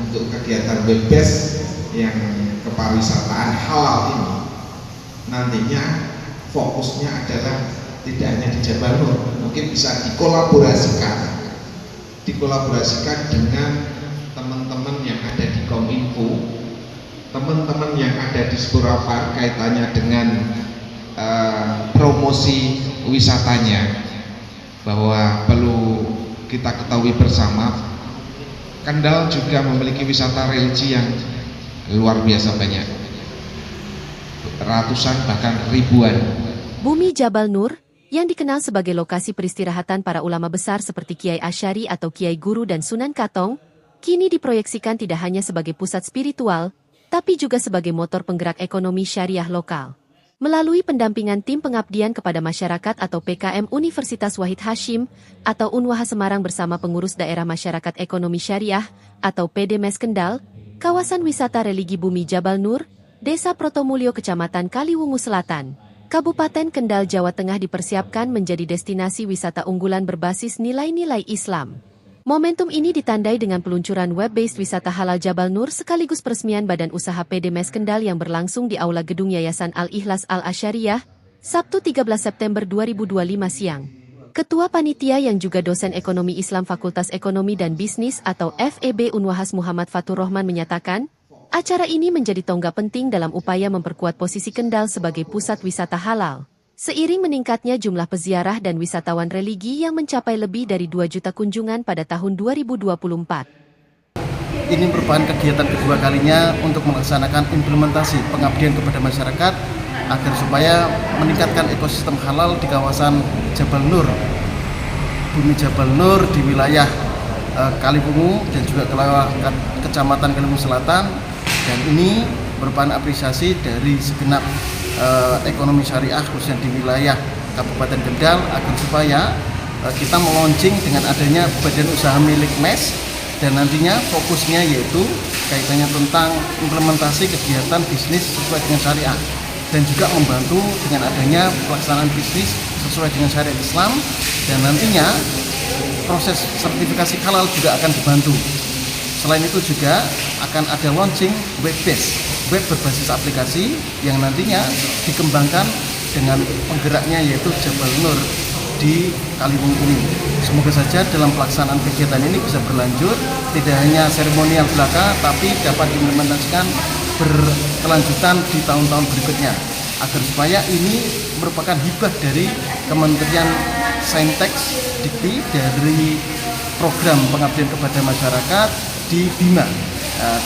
untuk kegiatan web-based yang kepariwisataan halal ini nantinya fokusnya adalah tidak hanya di Jabal Nur, mungkin bisa dikolaborasikan dengan teman-teman yang ada di Kominfo, teman-teman yang ada di Spurafar kaitannya dengan promosi wisatanya, bahwa perlu kita ketahui bersama Kendal juga memiliki wisata religi yang luar biasa banyak, ratusan bahkan ribuan. Bumi Jabal Nur yang dikenal sebagai lokasi peristirahatan para ulama besar seperti Kiai Asy'ari atau Kiai Guru dan Sunan Katong, kini diproyeksikan tidak hanya sebagai pusat spiritual, tapi juga sebagai motor penggerak ekonomi syariah lokal. Melalui pendampingan tim pengabdian kepada masyarakat atau PKM Universitas Wahid Hasyim atau Unwaha Semarang bersama pengurus daerah masyarakat ekonomi syariah atau PDMes Kendal, kawasan wisata religi Bumi Jabal Nur, Desa Protomulyo Kecamatan Kaliwungu Selatan, Kabupaten Kendal, Jawa Tengah dipersiapkan menjadi destinasi wisata unggulan berbasis nilai-nilai Islam. Momentum ini ditandai dengan peluncuran web-based wisata halal Jabal Nur sekaligus peresmian Badan Usaha PDMes Kendal yang berlangsung di Aula Gedung Yayasan Al-Ikhlas Al-Asyariah, Sabtu 13 September 2025 siang. Ketua Panitia yang juga dosen Ekonomi Islam Fakultas Ekonomi dan Bisnis atau FEB Unwahas Muhammad Fatur Rahman menyatakan, acara ini menjadi tonggak penting dalam upaya memperkuat posisi Kendal sebagai pusat wisata halal. Seiring meningkatnya jumlah peziarah dan wisatawan religi yang mencapai lebih dari 2 juta kunjungan pada tahun 2024. Ini merupakan kegiatan kedua kalinya untuk melaksanakan implementasi pengabdian kepada masyarakat agar supaya meningkatkan ekosistem halal di kawasan Jabal Nur, Bumi Jabal Nur di wilayah Kaliwungu dan juga Kecamatan Kaliwungu Selatan. Dan ini merupakan apresiasi dari segenap ekonomi syariah khususnya di wilayah Kabupaten Kendal agar supaya kita melaunching dengan adanya badan usaha milik MES dan nantinya fokusnya yaitu kaitannya tentang implementasi kegiatan bisnis sesuai dengan syariah dan juga membantu dengan adanya pelaksanaan bisnis sesuai dengan syariat Islam dan nantinya proses sertifikasi halal juga akan dibantu. Selain itu juga akan ada launching web-based, web berbasis aplikasi yang nantinya dikembangkan dengan penggeraknya yaitu Jabal Nur di Kaliwungu ini. Semoga saja dalam pelaksanaan kegiatan ini bisa berlanjut, tidak hanya seremonial belaka, tapi dapat diimplementasikan berkelanjutan di tahun-tahun berikutnya. Agar supaya ini merupakan hibah dari Kementerian Saintek Dikti dari program pengabdian kepada masyarakat di Bima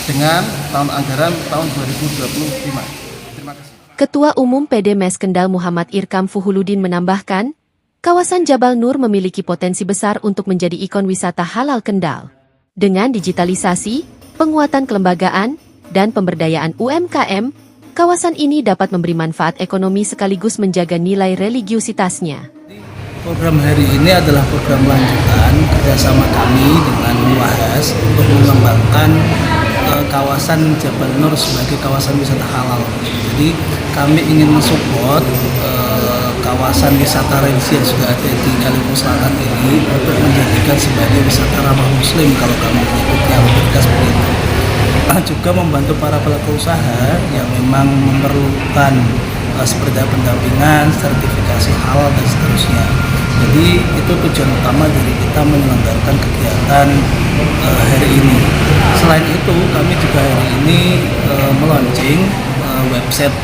dengan tahun anggaran tahun 2025. Terima kasih. Ketua Umum PDMes Kendal Muhammad Irkam Fuhuludin menambahkan, kawasan Jabal Nur memiliki potensi besar untuk menjadi ikon wisata halal Kendal. Dengan digitalisasi, penguatan kelembagaan, dan pemberdayaan UMKM, kawasan ini dapat memberi manfaat ekonomi sekaligus menjaga nilai religiusitasnya. Program hari ini adalah program lanjutan kerjasama kami dengan Unwahas untuk mengembangkan kawasan Jabal Nur sebagai kawasan wisata halal. Jadi kami ingin mensupport kawasan wisata religi yang sudah ada di Kaliwungu Selatan ini untuk menjadikan sebagai wisata ramah muslim kalau kami menyebutnya seperti itu. Juga membantu para pelaku usaha yang memang memerlukan seperti pendampingan, sertifikasi halal dan seterusnya. Jadi itu tujuan utama dari kita menyelenggarakan kegiatan hari ini. Selain itu kami juga hari ini melaunching website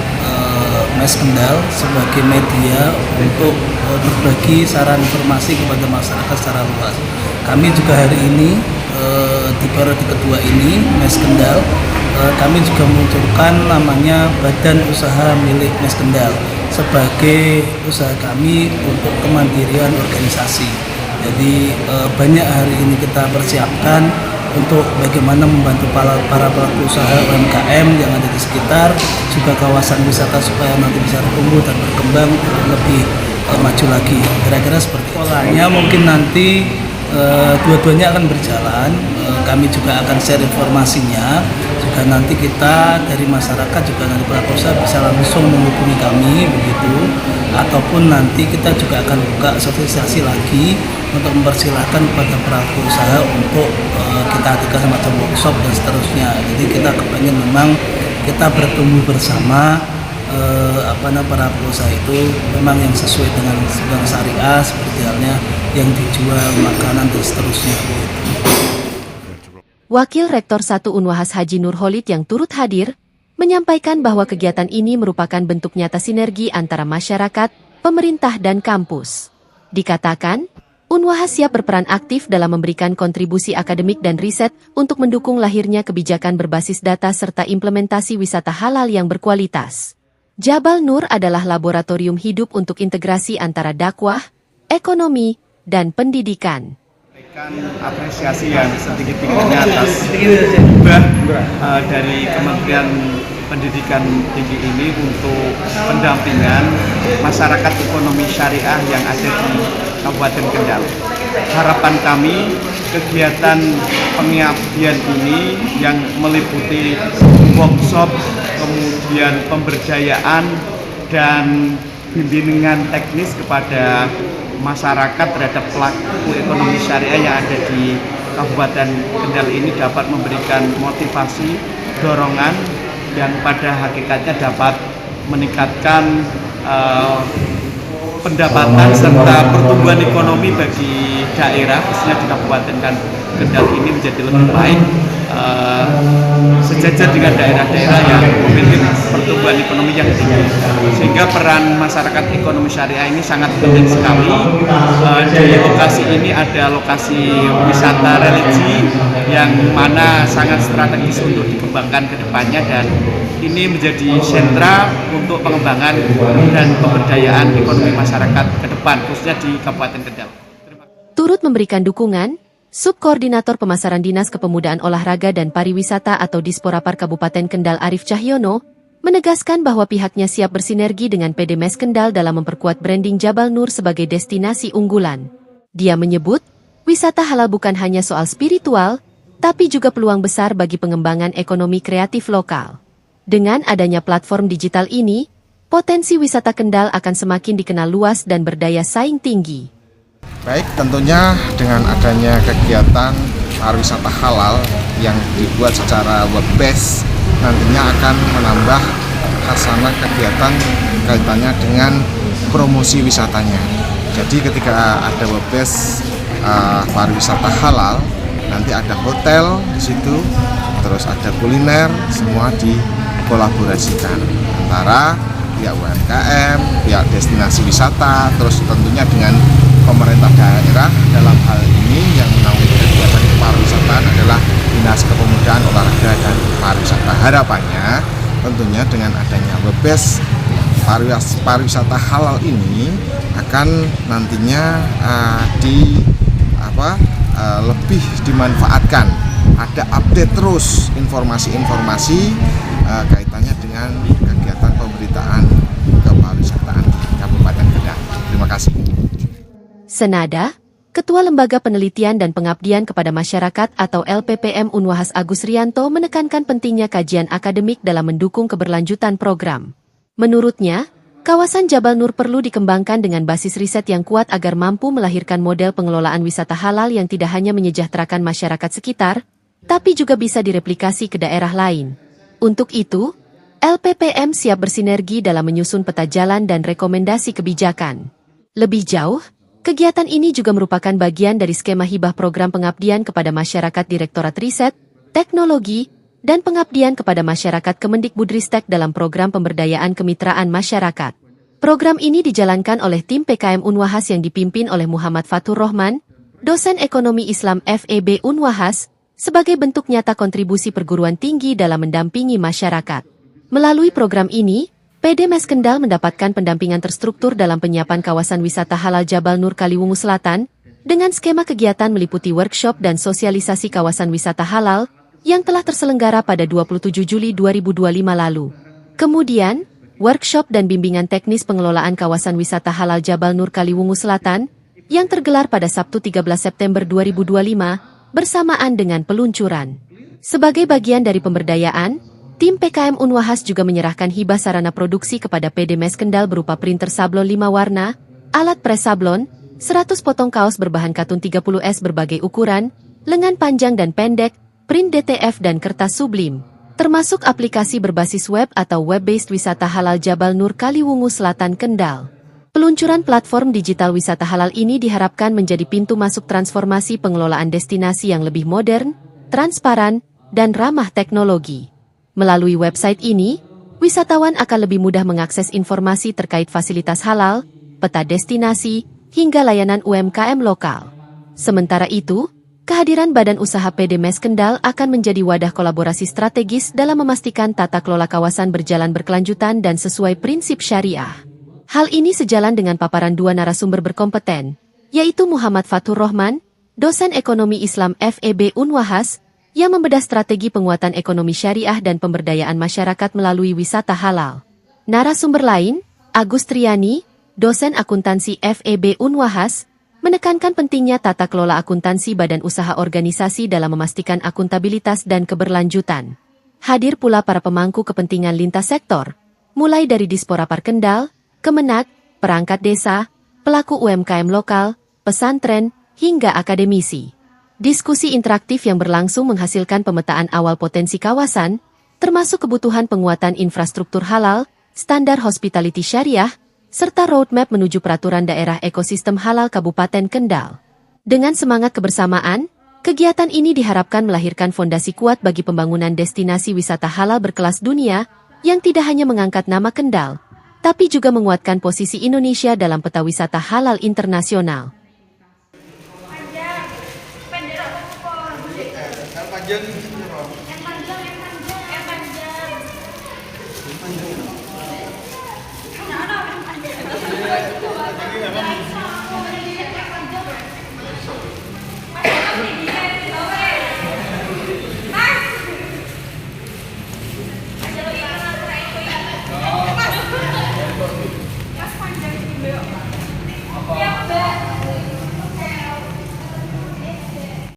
MES Kendal sebagai media untuk berbagi saran informasi kepada masyarakat secara luas. Kami juga hari ini di periode kedua ini MES Kendal kami juga meluncurkan namanya Badan Usaha Milik MES Kendal sebagai usaha kami untuk kemandirian organisasi. Jadi banyak hari ini kita persiapkan untuk bagaimana membantu para pelaku usaha UMKM yang ada di sekitar, juga kawasan wisata supaya nanti bisa tumbuh dan berkembang lebih maju lagi. Kira-kira seperti itu. Polanya mungkin nanti dua-duanya akan berjalan. kami juga akan share informasinya. Juga nanti kita dari masyarakat juga nanti pelaku usaha bisa langsung menghubungi kami begitu, ataupun nanti kita juga akan buka sosialisasi lagi untuk mempersilahkan kepada pelaku usaha untuk kita adakan semacam workshop dan seterusnya. Jadi kita kepengen memang kita bertumbuh bersama para pengusaha itu memang yang sesuai dengan bank syariah seperti halnya yang dijual makanan dan seterusnya. Wakil Rektor 1 Unwahas Haji Nur Khalid yang turut hadir menyampaikan bahwa kegiatan ini merupakan bentuk nyata sinergi antara masyarakat, pemerintah dan kampus. Dikatakan, Unwahas siap berperan aktif dalam memberikan kontribusi akademik dan riset untuk mendukung lahirnya kebijakan berbasis data serta implementasi wisata halal yang berkualitas. Jabal Nur adalah laboratorium hidup untuk integrasi antara dakwah, ekonomi, dan pendidikan. Apresiasi yang setinggi-tingginya atas hibah dari Kementerian Pendidikan Tinggi ini untuk pendampingan masyarakat ekonomi syariah yang ada di Kabupaten Kendal. Harapan kami kegiatan pengabdian ini yang meliputi workshop, kemudian pemberdayaan dan bimbingan teknis kepada masyarakat terhadap pelaku ekonomi syariah yang ada di Kabupaten Kendal ini dapat memberikan motivasi, dorongan yang pada hakikatnya dapat meningkatkan pendapatan serta pertumbuhan ekonomi bagi daerah, khususnya di Kabupaten Kendal ini menjadi lebih baik sejajar dengan daerah-daerah yang memiliki pertumbuhan ekonomi yang tinggi, sehingga peran masyarakat ekonomi syariah ini sangat penting sekali. Di lokasi ini ada lokasi wisata religi yang mana sangat strategis untuk dikembangkan ke depannya, dan ini menjadi sentra untuk pengembangan dan pemberdayaan ekonomi masyarakat ke depan, khususnya di Kabupaten Kendal. Turut memberikan dukungan, Subkoordinator Pemasaran Dinas Kepemudaan Olahraga dan Pariwisata atau Disporapar Kabupaten Kendal Arif Cahyono menegaskan bahwa pihaknya siap bersinergi dengan PD Mes Kendal dalam memperkuat branding Jabal Nur sebagai destinasi unggulan. Dia menyebut, wisata halal bukan hanya soal spiritual, tapi juga peluang besar bagi pengembangan ekonomi kreatif lokal. Dengan adanya platform digital ini, potensi wisata Kendal akan semakin dikenal luas dan berdaya saing tinggi. Baik, tentunya dengan adanya kegiatan pariwisata halal yang dibuat secara web-based nantinya akan menambah khasanah kegiatan kaitannya dengan promosi wisatanya. Jadi ketika ada web-based pariwisata halal, nanti ada hotel di situ, terus ada kuliner, semua dikolaborasikan antara pihak UMKM, pihak destinasi wisata, terus tentunya dengan pemerintah daerah. Dalam hal ini yang menaungi kegiatan pariwisata adalah Dinas Kepemudaan Olahraga dan Pariwisata. Harapannya tentunya dengan adanya web-based pariwisata halal ini akan nantinya lebih dimanfaatkan. Ada update terus informasi-informasi kaitannya dengan kegiatan pemberitaan kepariwisataan di Kabupaten Kendal. Terima kasih. Senada, Ketua Lembaga Penelitian dan Pengabdian kepada Masyarakat atau LPPM Unwahas Agus Rianto menekankan pentingnya kajian akademik dalam mendukung keberlanjutan program. Menurutnya, kawasan Jabal Nur perlu dikembangkan dengan basis riset yang kuat agar mampu melahirkan model pengelolaan wisata halal yang tidak hanya menyejahterakan masyarakat sekitar, tapi juga bisa direplikasi ke daerah lain. Untuk itu, LPPM siap bersinergi dalam menyusun peta jalan dan rekomendasi kebijakan. Lebih jauh, kegiatan ini juga merupakan bagian dari skema hibah program pengabdian kepada masyarakat Direktorat Riset, Teknologi, dan Pengabdian kepada Masyarakat Kemendikbudristek dalam program pemberdayaan kemitraan masyarakat. Program ini dijalankan oleh tim PKM Unwahas yang dipimpin oleh Muhammad Fatur Rohman, dosen ekonomi Islam FEB Unwahas, sebagai bentuk nyata kontribusi perguruan tinggi dalam mendampingi masyarakat. Melalui program ini, PD Mes Kendal mendapatkan pendampingan terstruktur dalam penyiapan kawasan wisata halal Jabal Nur Kaliwungu Selatan, dengan skema kegiatan meliputi workshop dan sosialisasi kawasan wisata halal, yang telah terselenggara pada 27 Juli 2025 lalu. Kemudian, workshop dan bimbingan teknis pengelolaan kawasan wisata halal Jabal Nur Kaliwungu Selatan, yang tergelar pada Sabtu 13 September 2025, bersamaan dengan peluncuran. Sebagai bagian dari pemberdayaan, tim PKM Unwahas juga menyerahkan hibah sarana produksi kepada PD Mes Kendal berupa printer sablon 5 warna, alat pres sablon, 100 potong kaos berbahan katun 30S berbagai ukuran, lengan panjang dan pendek, print DTF dan kertas sublim, termasuk aplikasi berbasis web atau web-based wisata halal Jabal Nur Kaliwungu Selatan Kendal. Peluncuran platform digital wisata halal ini diharapkan menjadi pintu masuk transformasi pengelolaan destinasi yang lebih modern, transparan, dan ramah teknologi. Melalui website ini, wisatawan akan lebih mudah mengakses informasi terkait fasilitas halal, peta destinasi, hingga layanan UMKM lokal. Sementara itu, kehadiran Badan Usaha PD Mes Kendal akan menjadi wadah kolaborasi strategis dalam memastikan tata kelola kawasan berjalan berkelanjutan dan sesuai prinsip syariah. Hal ini sejalan dengan paparan dua narasumber berkompeten, yaitu Muhammad Fathur Rahman, dosen ekonomi Islam FEB Unwahas, yang membedah strategi penguatan ekonomi syariah dan pemberdayaan masyarakat melalui wisata halal. Narasumber lain, Agus Triani, dosen akuntansi FEB Unwahas, menekankan pentingnya tata kelola akuntansi badan usaha organisasi dalam memastikan akuntabilitas dan keberlanjutan. Hadir pula para pemangku kepentingan lintas sektor, mulai dari Disporapar Kendal, Kemenak, perangkat desa, pelaku UMKM lokal, pesantren, hingga akademisi. Diskusi interaktif yang berlangsung menghasilkan pemetaan awal potensi kawasan, termasuk kebutuhan penguatan infrastruktur halal, standar hospitality syariah, serta roadmap menuju peraturan daerah ekosistem halal Kabupaten Kendal. Dengan semangat kebersamaan, kegiatan ini diharapkan melahirkan fondasi kuat bagi pembangunan destinasi wisata halal berkelas dunia yang tidak hanya mengangkat nama Kendal, tapi juga menguatkan posisi Indonesia dalam peta wisata halal internasional.